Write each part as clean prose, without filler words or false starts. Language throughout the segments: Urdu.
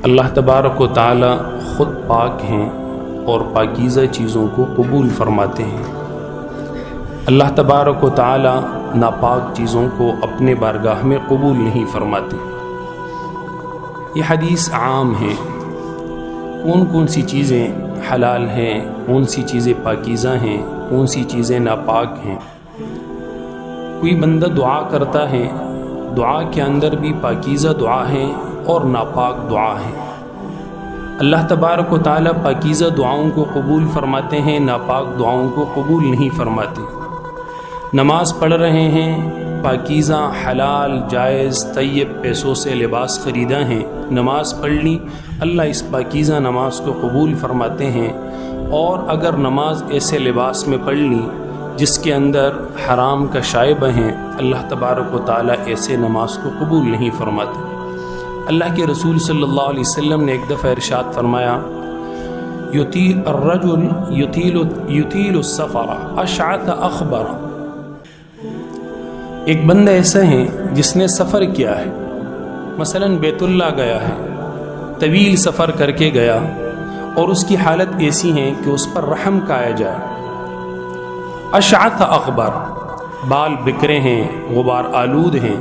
اللہ تبارک و تعالی خود پاک ہیں اور پاکیزہ چیزوں کو قبول فرماتے ہیں۔ اللہ تبارک و تعالی ناپاک چیزوں کو اپنے بارگاہ میں قبول نہیں فرماتے۔ یہ حدیث عام ہے، کون کون سی چیزیں حلال ہیں، کون سی چیزیں پاکیزہ ہیں، کون سی چیزیں ناپاک ہیں۔ کوئی بندہ دعا کرتا ہے، دعا کے اندر بھی پاکیزہ دعا ہے اور ناپاک دعا ہے۔ اللہ تبارک و تعالی پاکیزہ دعاؤں کو قبول فرماتے ہیں، ناپاک دعاؤں کو قبول نہیں فرماتے۔ نماز پڑھ رہے ہیں، پاکیزہ حلال جائز طیب پیسوں سے لباس خریدا ہے، نماز پڑھ لی، اللہ اس پاکیزہ نماز کو قبول فرماتے ہیں۔ اور اگر نماز ایسے لباس میں پڑھ لی جس کے اندر حرام کا شائبہ ہیں، اللہ تبارک و تعالی ایسے نماز کو قبول نہیں فرماتے۔ اللہ کے رسول صلی اللہ علیہ وسلم نے ایک دفعہ ارشاد فرمایا، الرجل یطیل السفر اشعث اخبر۔ ایک بندہ ایسا ہے جس نے سفر کیا ہے، مثلا بیت اللہ گیا ہے، طویل سفر کر کے گیا اور اس کی حالت ایسی ہے کہ اس پر رحم کایا جائے۔ اشعث اخبر، بال بکھرے ہیں، غبار آلود ہیں،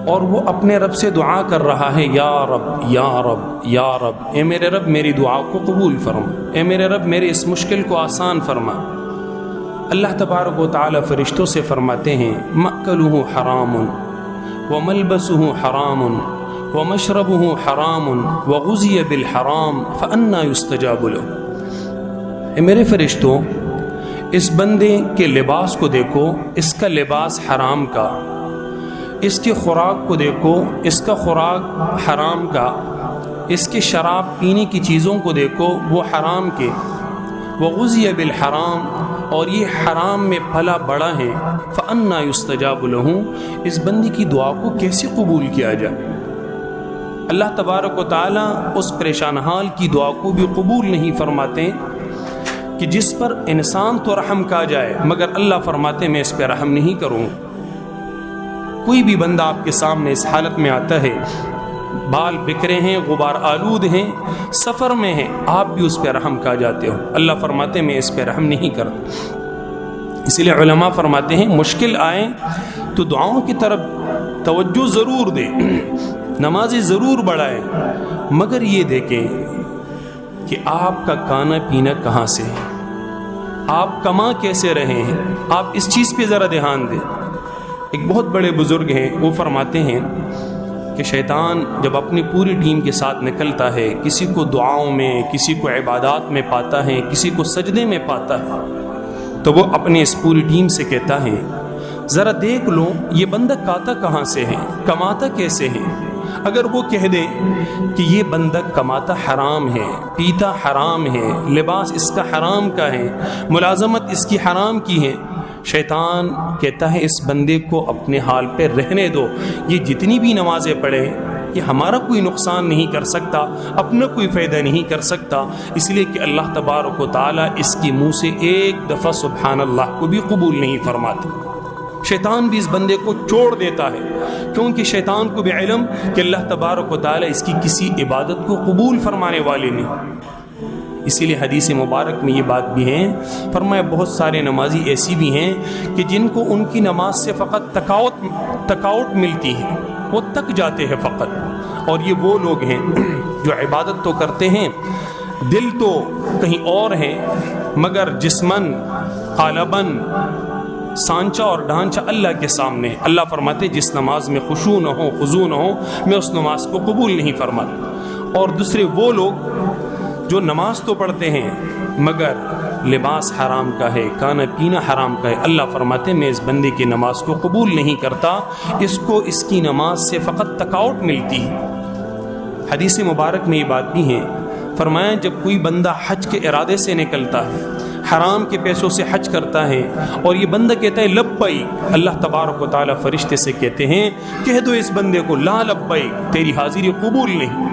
اور وہ اپنے رب سے دعا کر رہا ہے، یا رب یا رب یا رب، اے میرے رب میری دعا کو قبول فرما، اے میرے رب میرے اس مشکل کو آسان فرما۔ اللہ تبارک و تعالی فرشتوں سے فرماتے ہیں، مأکلہ حرام وملبسہ حرام ومشربہ حرام وغذی بالحرام فأنی یستجاب لہ۔ اے میرے فرشتوں، اس بندے کے لباس کو دیکھو، اس کا لباس حرام کا، اس کی خوراک کو دیکھو، اس کا خوراک حرام کا، اس کے شراب پینے کی چیزوں کو دیکھو وہ حرام کے، وغذی بالحرام، اور یہ حرام میں پلا بڑا ہے، فأنی یستجاب لہ، اس بندے کی دعا کو کیسے قبول کیا جائے؟ اللہ تبارک و تعالی اس پریشان حال کی دعا کو بھی قبول نہیں فرماتے کہ جس پر انسان تو رحم کا جائے، مگر اللہ فرماتے میں اس پہ رحم نہیں کروں۔ کوئی بھی بندہ آپ کے سامنے اس حالت میں آتا ہے، بال بکھرے ہیں، غبار آلود ہیں، سفر میں ہیں، آپ بھی اس پہ رحم کھا جاتے ہو، اللہ فرماتے میں اس پہ رحم نہیں کرتا۔ اسی لیے علماء فرماتے ہیں مشکل آئے تو دعاؤں کی طرف توجہ ضرور دیں، نمازیں ضرور بڑھائیں، مگر یہ دیکھیں کہ آپ کا کھانا پینا کہاں سے ہے، آپ کما کیسے رہے ہیں، آپ اس چیز پہ ذرا دھیان دیں۔ ایک بہت بڑے بزرگ ہیں، وہ فرماتے ہیں کہ شیطان جب اپنی پوری ٹیم کے ساتھ نکلتا ہے، کسی کو دعاؤں میں، کسی کو عبادات میں پاتا ہے، کسی کو سجدے میں پاتا ہے، تو وہ اپنے اس پوری ٹیم سے کہتا ہے، ذرا دیکھ لو یہ بندہ کھاتا کہاں سے ہے، کماتا کیسے ہے۔ اگر وہ کہہ دے کہ یہ بندہ کماتا حرام ہے، پیتا حرام ہے، لباس اس کا حرام کا ہے، ملازمت اس کی حرام کی ہے، شیطان کہتا ہے اس بندے کو اپنے حال پہ رہنے دو، یہ جتنی بھی نمازیں پڑھے یہ ہمارا کوئی نقصان نہیں کر سکتا، اپنا کوئی فائدہ نہیں کر سکتا، اس لیے کہ اللہ تبارک و تعالی اس کی منہ سے ایک دفعہ سبحان اللہ کو بھی قبول نہیں فرماتے۔ شیطان بھی اس بندے کو چھوڑ دیتا ہے، کیونکہ شیطان کو بھی علم کہ اللہ تبارک و تعالی اس کی کسی عبادت کو قبول فرمانے والے نہیں۔ اسی لیے حدیث مبارک میں یہ بات بھی ہے، فرمایا بہت سارے نمازی ایسی بھی ہیں کہ جن کو ان کی نماز سے فقط تکاؤٹ ملتی ہے، وہ تک جاتے ہیں فقط، اور یہ وہ لوگ ہیں جو عبادت تو کرتے ہیں، دل تو کہیں اور ہیں، مگر جسمن قالباً سانچہ اور ڈھانچہ اللہ کے سامنے۔ اللہ فرماتے جس نماز میں خشوع نہ ہو، خضوع نہ ہو، میں اس نماز کو قبول نہیں فرماتا۔ اور دوسرے وہ لوگ جو نماز تو پڑھتے ہیں مگر لباس حرام کا ہے، کھانا پینا حرام کا ہے، اللہ فرماتے میں اس بندے کی نماز کو قبول نہیں کرتا، اس کو اس کی نماز سے فقط تکاؤٹ ملتی ہے۔ حدیث مبارک میں یہ بات بھی ہے، فرمایا جب کوئی بندہ حج کے ارادے سے نکلتا ہے، حرام کے پیسوں سے حج کرتا ہے، اور یہ بندہ کہتا ہے لبیک، اللہ تبارک و تعالی فرشتے سے کہتے ہیں کہہ دو اس بندے کو لا لبیک، تیری حاضری قبول نہیں،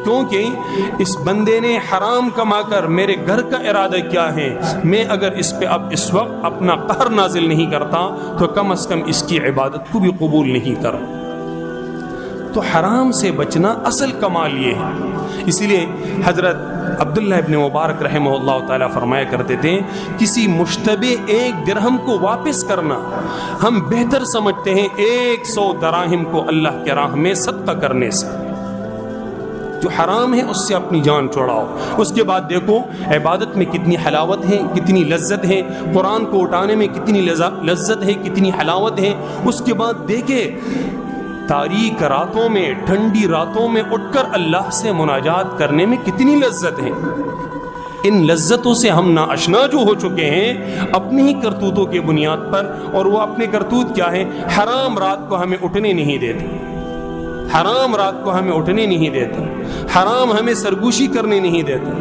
کیونکہ اس بندے نے حرام کما کر میرے گھر کا ارادہ کیا ہے، میں اگر اس پہ اب اس وقت اپنا قہر نازل نہیں کرتا تو کم از کم اس کی عبادت کو بھی قبول نہیں کر۔ تو حرام سے بچنا اصل کمال یہ ہے. اسی لیے حضرت عبداللہ ابن مبارک رحمہ اللہ تعالیٰ فرمایا کرتے تھے کسی مشتبہ 1 درہم کو واپس کرنا ہم بہتر سمجھتے ہیں 100 دراہم کو اللہ کے راہ میں صدقہ کرنے سے. جو حرام ہے اس سے اپنی جان چھڑاؤ. اس کے بعد دیکھو عبادت میں کتنی حلاوت ہے, کتنی لذت ہے, قرآن کو اٹھانے میں کتنی لذت ہے, کتنی حلاوت ہے. اس کے بعد دیکھے تاریک راتوں میں, ٹھنڈی راتوں میں اٹھ کر اللہ سے مناجات کرنے میں کتنی لذت ہے. ان لذتوں سے ہم ناآشنا جو ہو چکے ہیں اپنی ہی کرتوتوں کی بنیاد پر, اور وہ اپنے کرتوت کیا ہے؟ حرام رات کو ہمیں اٹھنے نہیں دیتے, حرام رات کو ہمیں اٹھنے نہیں دیتا, حرام ہمیں سرگوشی کرنے نہیں دیتا,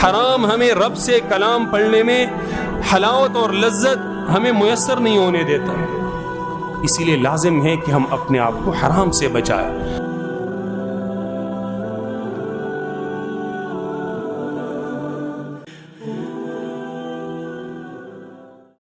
حرام ہمیں رب سے کلام پڑھنے میں حلاوت اور لذت ہمیں میسر نہیں ہونے دیتا. اسی لیے لازم ہے کہ ہم اپنے آپ کو حرام سے بچائیں.